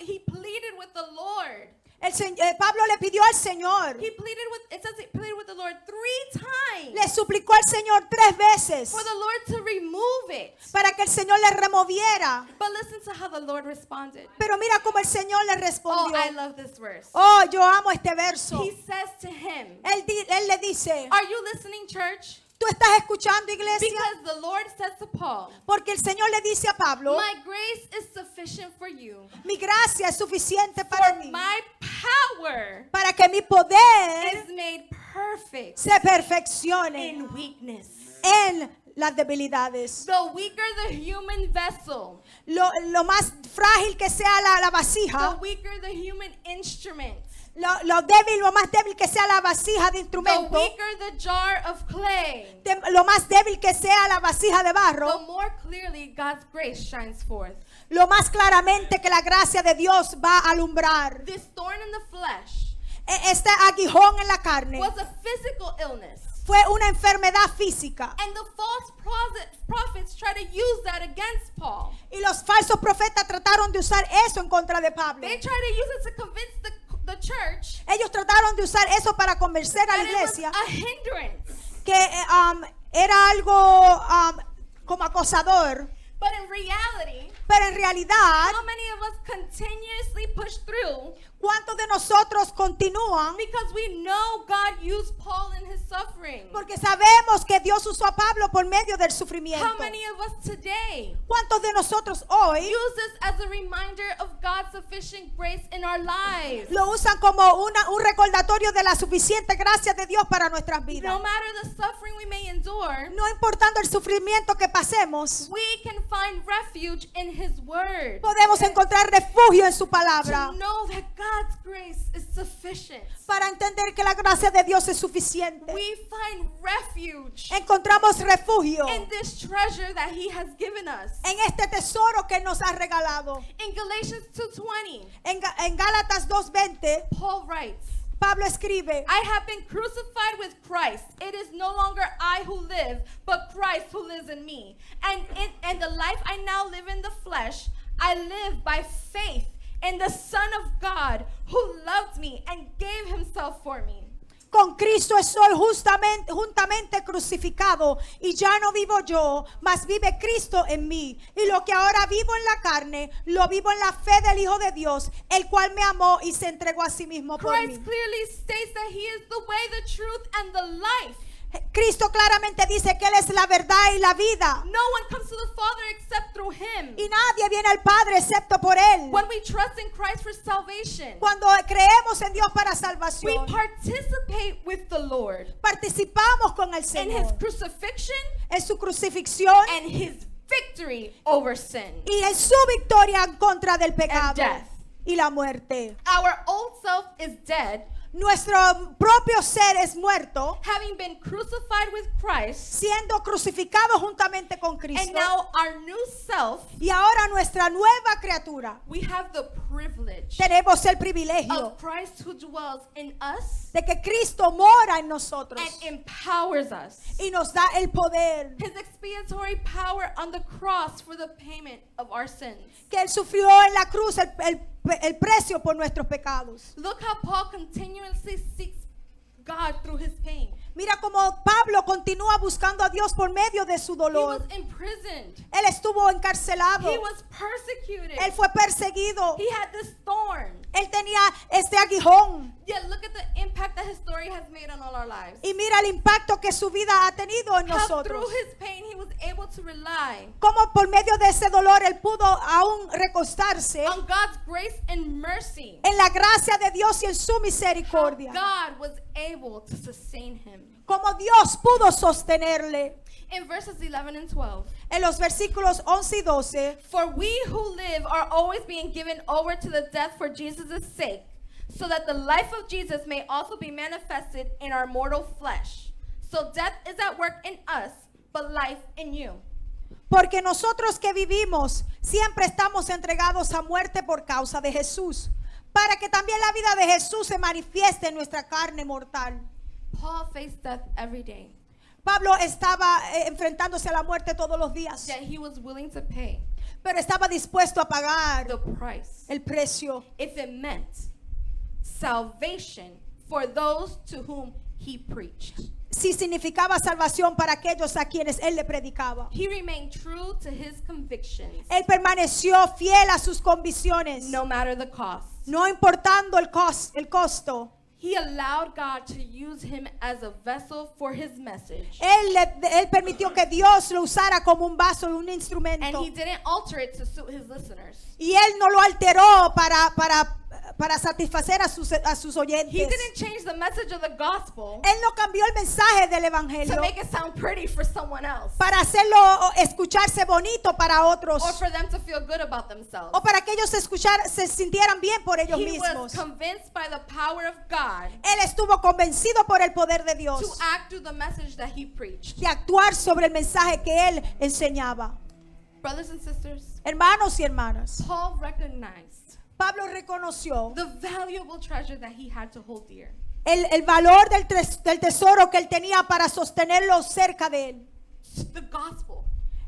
Speaker 2: He pleaded with the Lord.
Speaker 4: Pablo le pidió al Señor,
Speaker 2: He pleaded with the Lord 3 times
Speaker 4: le suplicó al Señor 3 veces
Speaker 2: for the Lord to remove it.
Speaker 4: para que el Señor le removiera.
Speaker 2: But listen to how the Lord responded.
Speaker 4: Pero mira cómo el Señor le
Speaker 2: Oh,
Speaker 4: respondió.
Speaker 2: I love this verse.
Speaker 4: Oh, yo amo este verso.
Speaker 2: He says to him,
Speaker 4: Él le dice,
Speaker 2: are you listening, church?
Speaker 4: ¿tú estás escuchando, iglesia?
Speaker 2: Because the Lord says to Paul,
Speaker 4: Porque el Señor le dice a Pablo,
Speaker 2: my grace is sufficient for you.
Speaker 4: mi gracia es suficiente para
Speaker 2: For
Speaker 4: ti,
Speaker 2: my power
Speaker 4: para que mi poder
Speaker 2: is made perfect
Speaker 4: se perfeccione
Speaker 2: in weakness.
Speaker 4: en las debilidades.
Speaker 2: The weaker the human vessel,
Speaker 4: Lo más frágil que sea la
Speaker 2: the
Speaker 4: vasija,
Speaker 2: weaker the human instrument,
Speaker 4: lo más débil que sea la vasija de
Speaker 2: the
Speaker 4: instrumento,
Speaker 2: weaker the jar of clay,
Speaker 4: lo más débil que sea la vasija de
Speaker 2: the
Speaker 4: barro,
Speaker 2: more clearly God's grace shines forth.
Speaker 4: lo más claramente que la gracia de Dios va a alumbrar.
Speaker 2: This thorn in the flesh
Speaker 4: Este aguijón en la carne
Speaker 2: was a physical illness.
Speaker 4: fue una enfermedad física.
Speaker 2: And the false prophets try to use that against Paul.
Speaker 4: Y los falsos profetas trataron de usar eso en contra de Pablo.
Speaker 2: They try to use it to convince the church
Speaker 4: Ellos trataron de usar eso para convencer a la
Speaker 2: that it was
Speaker 4: iglesia
Speaker 2: a hindrance.
Speaker 4: que era algo como acosador.
Speaker 2: But in reality,
Speaker 4: Pero en realidad,
Speaker 2: how many of us continuously push through
Speaker 4: ¿cuántos de nosotros continúan?
Speaker 2: because we know God used Paul in his suffering?
Speaker 4: Porque sabemos que Dios usó a Pablo por medio del sufrimiento.
Speaker 2: How many of us today
Speaker 4: ¿Cuántos de nosotros hoy
Speaker 2: use this as a reminder of God's sufficient grace in our lives?
Speaker 4: lo usan como un recordatorio de la suficiente gracia de Dios para nuestras vidas?
Speaker 2: No matter the suffering we may endure,
Speaker 4: No importando el sufrimiento que pasemos,
Speaker 2: we can find refuge in his word.
Speaker 4: podemos encontrar refugio en su palabra
Speaker 2: To know that God's grace is sufficient.
Speaker 4: para entender que la gracia de Dios es suficiente.
Speaker 2: We find refuge
Speaker 4: Encontramos refugio
Speaker 2: in this treasure that he has given us.
Speaker 4: en este tesoro que nos ha regalado.
Speaker 2: In Galatians 2:20,
Speaker 4: En Gálatas 2:20,
Speaker 2: Paul writes,
Speaker 4: Pablo escribe,
Speaker 2: I have been crucified with Christ. It is no longer I who live, but Christ who lives in me. And the life I now live in the flesh, I live by faith in the Son of God who loved me and gave himself for me.
Speaker 4: con Cristo estoy juntamente crucificado, y ya no vivo yo, mas vive Cristo en mí. Y lo que ahora vivo en la carne, lo vivo en la fe del Hijo de Dios, el cual me amó y se entregó a sí mismo por
Speaker 2: Christ
Speaker 4: mí.
Speaker 2: clearly states that he is the way, the truth, and the life.
Speaker 4: Cristo claramente dice que Él es la verdad y la vida,
Speaker 2: No one comes to the Father except through him.
Speaker 4: y nadie viene al Padre excepto por Él.
Speaker 2: When we trust in Christ for salvation,
Speaker 4: Cuando creemos en Dios para
Speaker 2: we
Speaker 4: salvación,
Speaker 2: participate with the Lord
Speaker 4: participamos con el
Speaker 2: in his
Speaker 4: Señor
Speaker 2: crucifixion
Speaker 4: en su crucifixión
Speaker 2: and his victory over sin.
Speaker 4: y en su victoria en contra del pecado
Speaker 2: death.
Speaker 4: y la muerte.
Speaker 2: Our old self is dead,
Speaker 4: Nuestro propio ser es muerto,
Speaker 2: having been crucified with Christ,
Speaker 4: siendo crucificado juntamente con
Speaker 2: and
Speaker 4: Cristo.
Speaker 2: now our new self,
Speaker 4: Y ahora nuestra nueva criatura,
Speaker 2: we have the privilege
Speaker 4: tenemos el privilegio
Speaker 2: of Christ who dwells in us
Speaker 4: de que Cristo mora en nosotros
Speaker 2: and empowers us.
Speaker 4: y nos da el poder
Speaker 2: His expiatory power on the cross for the payment of our sins.
Speaker 4: que Él sufrió en la cruz, el precio por nuestros pecados.
Speaker 2: Look how Paul continuously seeks God through his pain.
Speaker 4: Mira cómo Pablo continúa buscando a Dios por medio de su
Speaker 2: He was
Speaker 4: dolor.
Speaker 2: imprisoned.
Speaker 4: Él estuvo encarcelado.
Speaker 2: He was persecuted.
Speaker 4: Él fue perseguido.
Speaker 2: He had this thorn.
Speaker 4: Él tenía este aguijón.
Speaker 2: Yet look at the impact that his story has made on all our lives.
Speaker 4: Y mira el impacto que su vida ha tenido en
Speaker 2: How
Speaker 4: nosotros.
Speaker 2: through his pain he was able to rely
Speaker 4: Cómo por medio de ese dolor Él pudo aún recostarse
Speaker 2: on God's grace and mercy.
Speaker 4: en la gracia de Dios y en su
Speaker 2: How
Speaker 4: misericordia.
Speaker 2: God was able to sustain him.
Speaker 4: Como Dios pudo sostenerle.
Speaker 2: In verses 11 and 12.
Speaker 4: En los versículos 11 y 12.
Speaker 2: For we who live are always being given over to the death for Jesus' sake, so that the life of Jesus may also be manifested in our mortal flesh. So death is at work in us, but life in you.
Speaker 4: Porque nosotros que vivimos siempre estamos entregados a muerte por causa de Jesús, para que también la vida de Jesús se manifieste en nuestra carne mortal.
Speaker 2: Paul faced death every day,
Speaker 4: Pablo estaba enfrentándose a la muerte todos los días,
Speaker 2: yet he was willing to pay
Speaker 4: pero estaba dispuesto a pagar
Speaker 2: the price
Speaker 4: el precio
Speaker 2: if it meant salvation for those to whom he preached.
Speaker 4: Si significaba salvación para aquellos a quienes él le predicaba.
Speaker 2: He remained true to his convictions,
Speaker 4: Él permaneció fiel a sus convicciones,
Speaker 2: no matter the cost.
Speaker 4: no importando el costo.
Speaker 2: He allowed God to use him as a vessel for his message.
Speaker 4: Él permitió que Dios lo usara como un vaso, un
Speaker 2: And
Speaker 4: instrumento.
Speaker 2: he didn't alter it to suit his listeners.
Speaker 4: Y él no lo alteró para satisfacer a sus
Speaker 2: He
Speaker 4: oyentes.
Speaker 2: didn't change the message of the gospel
Speaker 4: Él no cambió el mensaje del
Speaker 2: to
Speaker 4: evangelio
Speaker 2: make it sound pretty for someone else,
Speaker 4: para hacerlo escucharse bonito para otros,
Speaker 2: or for them to feel good about themselves.
Speaker 4: o para que ellos se sintieran bien por ellos
Speaker 2: He was
Speaker 4: mismos.
Speaker 2: convinced by the power of God
Speaker 4: Él estuvo convencido por el poder de
Speaker 2: to
Speaker 4: Dios
Speaker 2: act through the message that he preached.
Speaker 4: de actuar sobre el mensaje que él enseñaba.
Speaker 2: Brothers and sisters,
Speaker 4: Hermanos y hermanas,
Speaker 2: Paul recognized
Speaker 4: Pablo reconoció
Speaker 2: the valuable treasure that he had to hold dear.
Speaker 4: el valor del tesoro que él tenía para sostenerlo cerca de él.
Speaker 2: The gospel.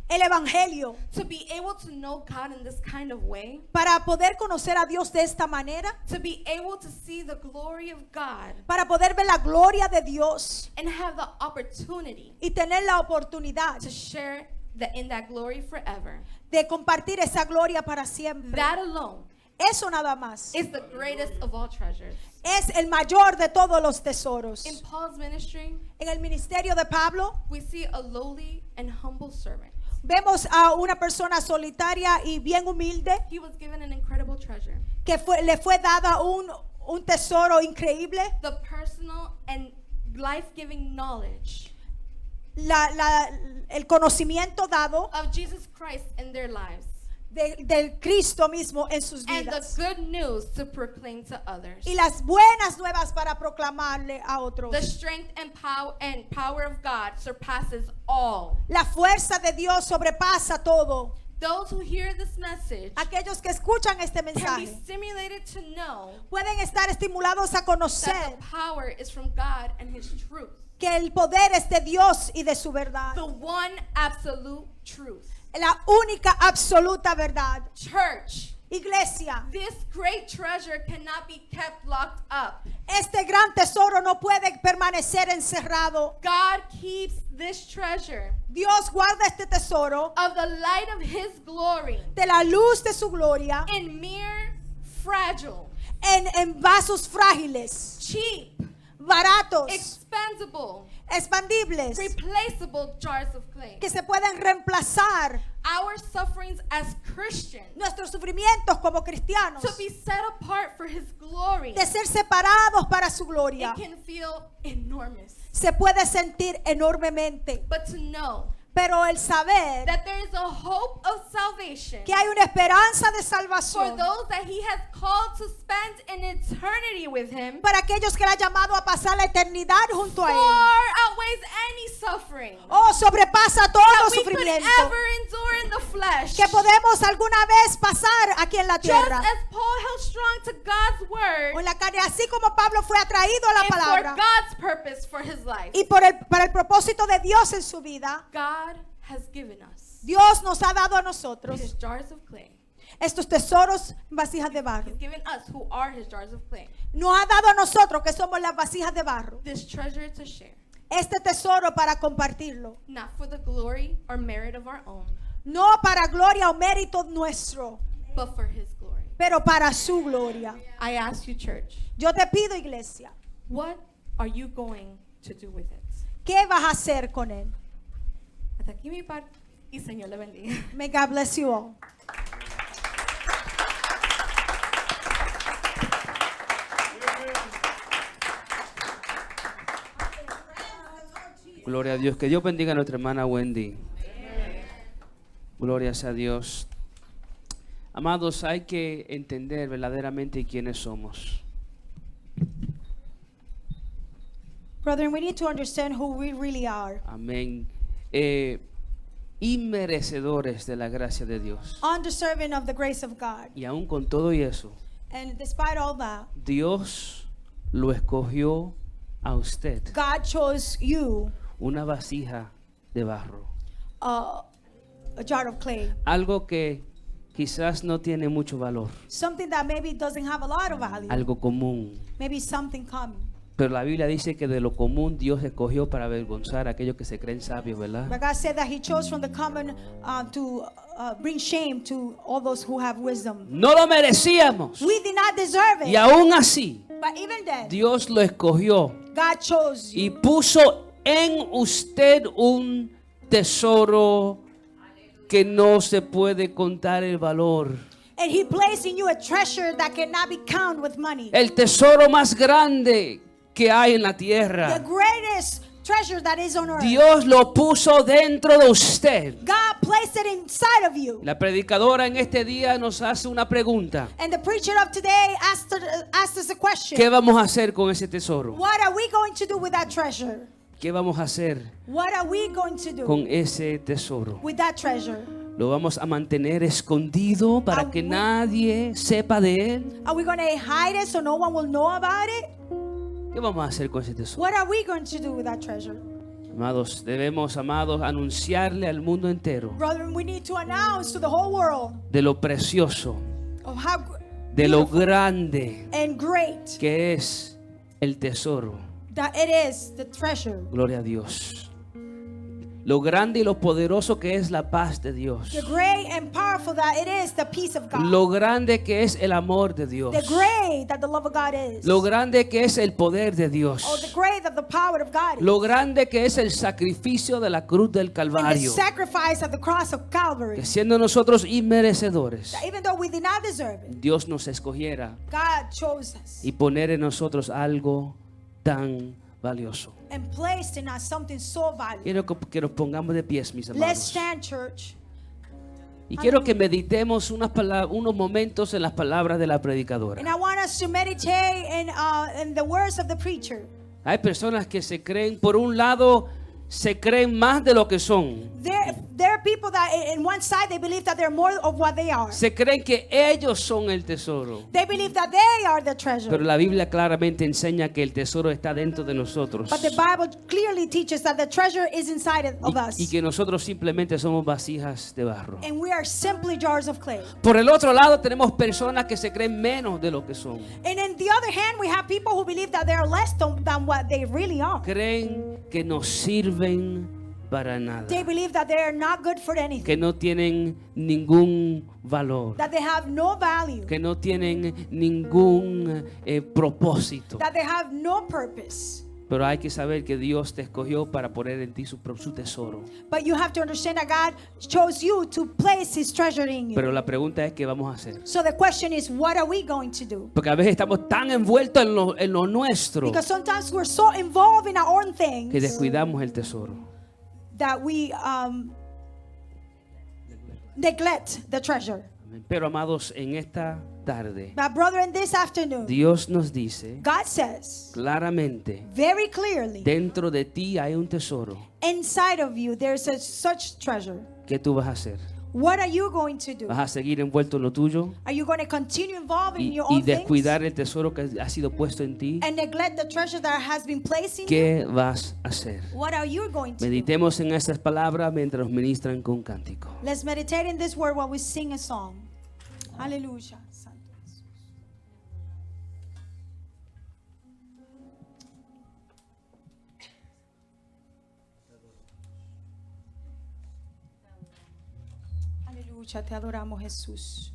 Speaker 4: El evangelio.
Speaker 2: To be able to know God in this kind of way,
Speaker 4: Para poder conocer a Dios de esta manera.
Speaker 2: to be able to see the glory of God
Speaker 4: Para poder ver la gloria de Dios.
Speaker 2: and have the opportunity
Speaker 4: Y tener la oportunidad
Speaker 2: to share in that glory forever.
Speaker 4: de compartir esa gloria para siempre.
Speaker 2: That alone
Speaker 4: Eso nada más.
Speaker 2: is the greatest of all treasures.
Speaker 4: Es el mayor de todos los tesoros.
Speaker 2: In Paul's ministry,
Speaker 4: En el ministerio de Pablo
Speaker 2: we see a lowly and humble servant.
Speaker 4: vemos a una persona solitaria y bien humilde
Speaker 2: He was given an incredible treasure,
Speaker 4: que le fue dada un tesoro increíble.
Speaker 2: the personal and life-giving knowledge
Speaker 4: El conocimiento dado
Speaker 2: of Jesus Christ in their lives,
Speaker 4: del Cristo mismo en sus
Speaker 2: and the
Speaker 4: vidas.
Speaker 2: good news to proclaim to others.
Speaker 4: Y las buenas nuevas para proclamarle a otros.
Speaker 2: The strength and power of God surpasses all.
Speaker 4: La fuerza de Dios sobrepasa todo.
Speaker 2: Those who hear this message
Speaker 4: Aquellos que escuchan este
Speaker 2: can be
Speaker 4: mensaje
Speaker 2: stimulated to know
Speaker 4: pueden estar estimulados a
Speaker 2: that
Speaker 4: conocer
Speaker 2: the power is from God and His truth.
Speaker 4: que el poder es de Dios y de su verdad.
Speaker 2: The one absolute truth.
Speaker 4: La única absoluta verdad.
Speaker 2: Church,
Speaker 4: Iglesia,
Speaker 2: this great treasure cannot be kept locked up.
Speaker 4: este gran tesoro no puede permanecer encerrado.
Speaker 2: God keeps this treasure
Speaker 4: Dios guarda este tesoro
Speaker 2: of the light of His glory
Speaker 4: de la luz de su gloria
Speaker 2: in mere, fragile,
Speaker 4: en vasos frágiles,
Speaker 2: cheap,
Speaker 4: baratos,
Speaker 2: expendable,
Speaker 4: expandibles,
Speaker 2: replaceable jars of clay.
Speaker 4: que se pueden reemplazar
Speaker 2: Our sufferings as Christians,
Speaker 4: nuestros sufrimientos como cristianos,
Speaker 2: to be set apart for His glory,
Speaker 4: de ser separados para su gloria,
Speaker 2: it can feel enormous.
Speaker 4: se puede sentir enormemente.
Speaker 2: But to know
Speaker 4: Pero el saber
Speaker 2: that there is a hope of salvation
Speaker 4: que hay una esperanza de
Speaker 2: for
Speaker 4: salvación
Speaker 2: those that He has called to spend an eternity with Him
Speaker 4: para aquellos que le ha llamado a pasar la eternidad junto a Él.
Speaker 2: far outweighs any suffering
Speaker 4: Oh, sobrepasa todo
Speaker 2: that we could
Speaker 4: sufrimiento
Speaker 2: ever endure in the flesh.
Speaker 4: que podemos alguna vez pasar aquí en la
Speaker 2: Just
Speaker 4: tierra.
Speaker 2: as Paul held strong to God's
Speaker 4: O
Speaker 2: word
Speaker 4: en la carne, así como Pablo fue atraído a la
Speaker 2: and for
Speaker 4: palabra
Speaker 2: God's purpose for his life,
Speaker 4: y para el propósito de Dios en su vida,
Speaker 2: God has given us
Speaker 4: Dios nos ha dado a nosotros
Speaker 2: His jars of clay.
Speaker 4: estos tesoros en vasijas de barro.
Speaker 2: He's given us, who are His jars of clay,
Speaker 4: Nos ha dado a nosotros que somos las vasijas de barro
Speaker 2: this treasure to share,
Speaker 4: este tesoro para compartirlo,
Speaker 2: not for the glory or merit of our own,
Speaker 4: no para gloria o mérito nuestro,
Speaker 2: but for His glory.
Speaker 4: pero para su gloria.
Speaker 2: I ask you, church,
Speaker 4: Yo te pido, iglesia,
Speaker 2: what are you going to do with it?
Speaker 4: ¿qué vas a hacer con él?
Speaker 2: Hasta aquí mi parte y Señor le bendiga.
Speaker 4: May God bless you all.
Speaker 1: Gloria a Dios. Que Dios bendiga a nuestra hermana Wendy. Gloria a Dios. Amados, hay que entender verdaderamente quiénes somos.
Speaker 4: Brethren, we need to understand who we really are.
Speaker 1: Amén. Inmerecedores de la gracia de Dios.
Speaker 4: Undeserving of the grace of God.
Speaker 1: Y aún con todo y eso,
Speaker 4: And despite all that,
Speaker 1: Dios lo escogió a usted,
Speaker 4: God chose you,
Speaker 1: una vasija de barro.
Speaker 4: a jar of clay.
Speaker 1: Algo que quizás no tiene mucho valor,
Speaker 4: something that maybe doesn't have a lot of value,
Speaker 1: algo común.
Speaker 4: maybe something common.
Speaker 1: Pero la Biblia dice que de lo común Dios escogió para avergonzar a aquellos que se creen sabios, ¿verdad?
Speaker 4: But God said that He chose from the common to bring shame to all those who have wisdom.
Speaker 1: No lo merecíamos.
Speaker 4: We did not deserve
Speaker 1: Y
Speaker 4: it,
Speaker 1: aún así,
Speaker 4: but even then,
Speaker 1: Dios lo escogió
Speaker 4: God chose you.
Speaker 1: y puso en usted un tesoro que no se puede contar el valor.
Speaker 4: And He placed in you a treasure that cannot be counted with money.
Speaker 1: El tesoro más grande que hay en la
Speaker 4: The
Speaker 1: tierra.
Speaker 4: greatest treasure that is on earth.
Speaker 1: Dios lo puso dentro de usted.
Speaker 4: God placed it inside of you.
Speaker 1: La predicadora en este día nos hace una pregunta.
Speaker 4: And the preacher of today asked us a question.
Speaker 1: ¿Qué vamos a hacer con ese tesoro?
Speaker 4: What are we going to do with that treasure?
Speaker 1: ¿Qué vamos a hacer
Speaker 4: What are we going to do
Speaker 1: con ese tesoro?
Speaker 4: with that treasure?
Speaker 1: ¿Lo vamos a mantener escondido para que nadie sepa de él?
Speaker 4: Are we going to hide it so no one will know about it?
Speaker 1: ¿Qué vamos a hacer con ese tesoro?
Speaker 4: What are we going to do with that treasure?
Speaker 1: Amados, debemos, anunciarle al mundo entero
Speaker 4: Brethren, we need to announce to the whole world
Speaker 1: de lo precioso,
Speaker 4: of how
Speaker 1: de lo
Speaker 4: beautiful
Speaker 1: grande
Speaker 4: and great
Speaker 1: que es el tesoro.
Speaker 4: that it is, the treasure.
Speaker 1: Gloria a Dios. Lo grande y lo poderoso que es la paz de Dios.
Speaker 4: The great and powerful that it is, the peace of God.
Speaker 1: Lo grande que es el amor de Dios.
Speaker 4: The great that the love of God is.
Speaker 1: Lo grande que es el poder de Dios.
Speaker 4: Oh, the great that the power of God is.
Speaker 1: Lo grande que es el sacrificio de la cruz del
Speaker 4: And the
Speaker 1: Calvario.
Speaker 4: sacrifice of the cross of Calvary.
Speaker 1: Que siendo nosotros inmerecedores,
Speaker 4: That even though we did not deserve it,
Speaker 1: Dios nos escogiera
Speaker 4: God chose us
Speaker 1: y poner en nosotros algo tan valioso.
Speaker 4: and placed in us something so valuable.
Speaker 1: Quiero que nos pongamos de pies, mis
Speaker 4: Let's
Speaker 1: amados.
Speaker 4: stand, church.
Speaker 1: Y quiero que meditemos unos momentos en las palabras de la predicadora.
Speaker 4: And I want us to meditate in the words of the preacher.
Speaker 1: Hay personas que se creen, por un lado, se creen más de lo que son.
Speaker 2: There are people that in one side they believe that they're more of what they are.
Speaker 1: Se creen que ellos son el tesoro.
Speaker 2: They believe that they are the treasure.
Speaker 1: Pero la Biblia claramente enseña que el tesoro está dentro de nosotros.
Speaker 2: But the Bible clearly teaches that the treasure is inside of us.
Speaker 1: Y que nosotros simplemente somos vasijas de barro.
Speaker 2: And we are simply jars of clay.
Speaker 1: Por el otro lado tenemos personas que se creen menos de lo que son.
Speaker 2: And in the other hand, we have people who believe that they are less than what they really are.
Speaker 1: Creen que no sirven para nada.
Speaker 2: They believe that they are not good for anything.
Speaker 1: Que no tienen ningún valor.
Speaker 2: That they have no value.
Speaker 1: Que no tienen ningún propósito.
Speaker 2: That they have no purpose.
Speaker 1: Pero hay que saber que Dios te escogió para poner en ti su tesoro.
Speaker 2: But you have to understand that God chose you to place His treasure in you.
Speaker 1: Pero la pregunta es, ¿qué vamos a hacer?
Speaker 2: So the question is, what are we going to do?
Speaker 1: Porque a veces estamos tan envueltos en lo nuestro
Speaker 2: Because sometimes we're so involved in our own things
Speaker 1: que descuidamos el tesoro.
Speaker 2: that we neglect the treasure.
Speaker 1: Amén. Pero amados, en esta tarde,
Speaker 2: But brethren, this afternoon,
Speaker 1: Dios nos dice
Speaker 2: God says
Speaker 1: claramente,
Speaker 2: very clearly,
Speaker 1: dentro de ti hay un tesoro.
Speaker 2: inside of you there's such treasure.
Speaker 1: ¿Qué tú vas a hacer?
Speaker 2: What are you going to do?
Speaker 1: ¿Vas a seguir envuelto en lo tuyo
Speaker 2: Are you going to continue involved in
Speaker 1: y,
Speaker 2: your
Speaker 1: y
Speaker 2: own things
Speaker 1: descuidar el tesoro que ha sido puesto en ti?
Speaker 2: and neglect the treasure that has been placed in you?
Speaker 1: ¿Qué vas a hacer?
Speaker 2: What are you going to do?
Speaker 1: Meditemos en estas palabras mientras nos ministran con cántico.
Speaker 2: Let's meditate in this word while we sing a song. Hallelujah. Santo Jesús. Aleluya, te adoramos, Jesús.